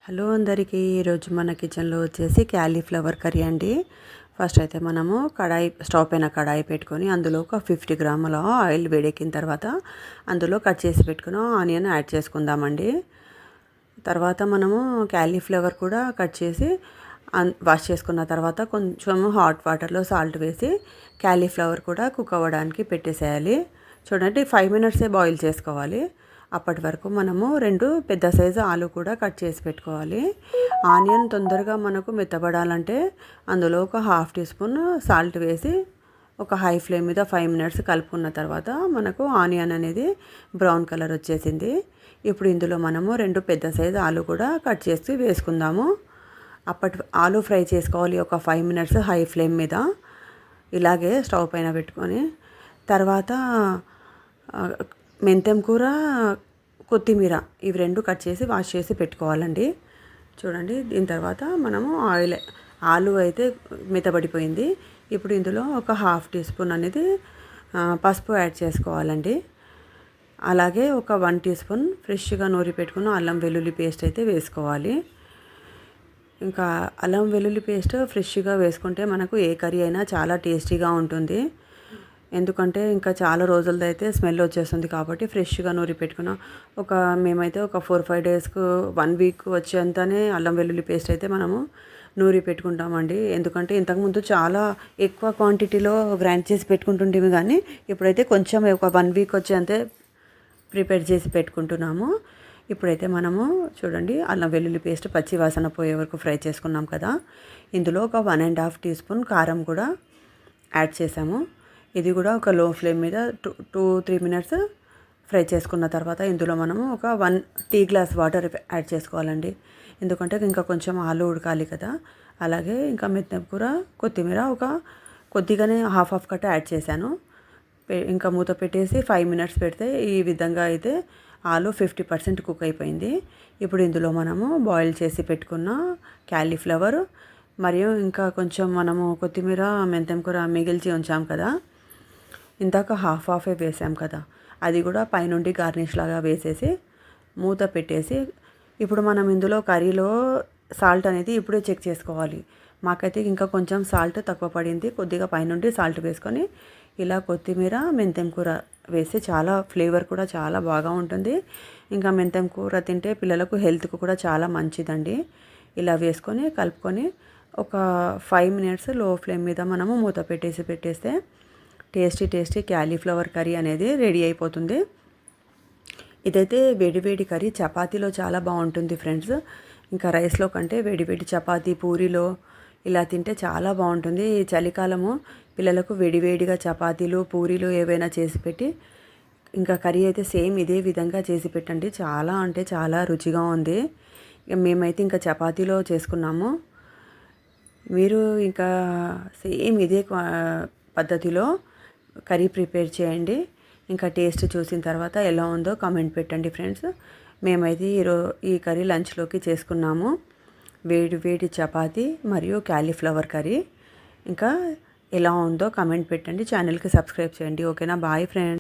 Hello అందరికీ, ఈరోజు మన కిచెన్లో వచ్చేసి క్యాలీఫ్లవర్ కర్రీ అండి. ఫస్ట్ అయితే మనము స్టవ్ పైన కడాయి పెట్టుకొని అందులో ఒక 50 గ్రాముల ఆయిల్ వేడెక్కిన తర్వాత అందులో కట్ చేసి పెట్టుకున్న ఆనియన్ యాడ్ చేసుకుందామండి. తర్వాత మనము క్యాలీఫ్లవర్ కూడా కట్ చేసి వాష్ చేసుకున్న తర్వాత కొంచెం హాట్ వాటర్లో సాల్ట్ వేసి క్యాలీఫ్లవర్ కూడా కుక్ అవ్వడానికి పెట్టేసేయాలి. చూడండి, 5 మినిట్సే బాయిల్ చేసుకోవాలి. అప్పటి వరకు మనము 2 పెద్ద సైజు ఆలు కూడా కట్ చేసి పెట్టుకోవాలి. ఆనియన్ తొందరగా మనకు మెత్తబడాలంటే అందులో ఒక హాఫ్ టీ స్పూన్ సాల్ట్ వేసి ఒక హై ఫ్లేమ్ మీద 5 మినిట్స్ కలుపుకున్న తర్వాత మనకు ఆనియన్ అనేది బ్రౌన్ కలర్ వచ్చేసింది. ఇప్పుడు ఇందులో మనము 2 పెద్ద సైజు ఆలు కూడా కట్ చేసి వేసుకుందాము. ఆలు ఫ్రై చేసుకోవాలి ఒక 5 మినిట్స్ హై ఫ్లేమ్ మీద, ఇలాగే స్టవ్ పైన పెట్టుకొని. తర్వాత మెంతెం కూర, కొత్తిమీర ఇవి 2 కట్ చేసి వాష్ చేసి పెట్టుకోవాలండి. చూడండి, దీని తర్వాత మనము ఆలు అయితే మెత్తబడిపోయింది. ఇప్పుడు ఇందులో ఒక హాఫ్ టీ స్పూన్ అనేది పసుపు యాడ్ చేసుకోవాలండి. అలాగే ఒక 1 టీ స్పూన్ ఫ్రెష్గా నూరి పెట్టుకున్న అల్లం వెల్లుల్లి పేస్ట్ అయితే వేసుకోవాలి. ఇంకా అల్లం వెల్లుల్లి పేస్ట్ ఫ్రెష్గా వేసుకుంటే మనకు ఏ కర్రీ అయినా చాలా టేస్టీగా ఉంటుంది. ఎందుకంటే ఇంకా చాలా రోజులది అయితే స్మెల్ వచ్చేస్తుంది కాబట్టి ఫ్రెష్గా నూరి పెట్టుకున్న మేమైతే ఒక 4-5 డేస్కు 1 వీక్ వచ్చేంతనే అల్లం వెల్లుల్లి పేస్ట్ అయితే మనము నూరి పెట్టుకుంటామండి. ఎందుకంటే ఇంతకుముందు చాలా ఎక్కువ క్వాంటిటీలో గ్రైండ్ చేసి పెట్టుకుంటుంటేమి, కానీ ఇప్పుడైతే కొంచెం ఒక 1 వీక్ వచ్చేంతే ప్రిపేర్ చేసి పెట్టుకుంటున్నాము. ఇప్పుడైతే మనము చూడండి, అల్లం వెల్లుల్లి పేస్ట్ పచ్చి వాసన పోయే వరకు ఫ్రై చేసుకున్నాం కదా. ఇందులో ఒక 1.5 టీ స్పూన్ కారం కూడా యాడ్ చేసాము. ఇది కూడా ఒక లో ఫ్లేమ్ మీద 2-3 మినిట్స్ ఫ్రై చేసుకున్న తర్వాత ఇందులో మనము ఒక 1 టీ గ్లాస్ వాటర్ యాడ్ చేసుకోవాలండి. ఎందుకంటే ఇంకా కొంచెం ఆలు ఉడకాలి కదా. అలాగే ఇంకా మెంతెం కూర, కొత్తిమీర ఒక కొద్దిగానే హాఫ్ కట్ యాడ్ చేశాను. ఇంకా మూత పెట్టేసి 5 మినిట్స్ పెడితే ఈ విధంగా అయితే ఆలు 50% కుక్ అయిపోయింది. ఇప్పుడు ఇందులో మనము బాయిల్ చేసి పెట్టుకున్న క్యాలీఫ్లవర్ మరియు ఇంకా కొంచెం మనము కొత్తిమీర, మెంతెం కూర మిగిల్చి ఉంచాం కదా, ఇందాక హాఫే వేసాం కదా, అది కూడా పైనుండి గార్నిష్ లాగా వేసేసి మూత పెట్టేసి ఇప్పుడు మనం ఇందులో కర్రీలో సాల్ట్ అనేది ఇప్పుడే చెక్ చేసుకోవాలి. మాకైతే ఇంకా కొంచెం సాల్ట్ తక్కువ పడింది. కొద్దిగా పైనుండి సాల్ట్ వేసుకొని ఇలా కొత్తిమీర, మెంతెం కూర వేసి చాలా ఫ్లేవర్ కూడా చాలా బాగా ఉంటుంది. ఇంకా మెంతెం కూర తింటే పిల్లలకు హెల్త్కు కూడా చాలా మంచిదండి. ఇలా వేసుకొని కలుపుకొని ఒక 5 మినిట్స్ లో ఫ్లేమ్ మీద మనము మూత పెట్టేస్తే టేస్టీ క్యాలీఫ్లవర్ కర్రీ అనేది రెడీ అయిపోతుంది. ఇదైతే వేడివేడి కర్రీ చపాతీలో చాలా బాగుంటుంది ఫ్రెండ్స్. ఇంకా రైస్లో కంటే వేడివేడి చపాతీ, పూరీలో ఇలా తింటే చాలా బాగుంటుంది. ఈ చలికాలము పిల్లలకు వేడివేడిగా చపాతీలు, పూరీలు ఏవైనా చేసి పెట్టి ఇంకా కర్రీ అయితే సేమ్ ఇదే విధంగా చేసి పెట్టండి. చాలా అంటే చాలా రుచిగా ఉంది. మేమైతే ఇంకా చపాతీలో చేసుకున్నాము. మీరు ఇంకా సేమ్ ఇదే పద్ధతిలో కర్రీ ప్రిపేర్ చేయండి. ఇంకా టేస్ట్ చూసిన తర్వాత ఎలా ఉందో కామెంట్ పెట్టండి ఫ్రెండ్స్. మేమైతే ఈ కర్రీ లంచ్లోకి చేసుకున్నాము. వేడి చపాతీ మరియు క్యాలీఫ్లవర్ కర్రీ. ఇంకా ఎలా ఉందో కామెంట్ పెట్టండి. ఛానల్కి సబ్స్క్రైబ్ చేయండి. ఓకేనా? Bye friends.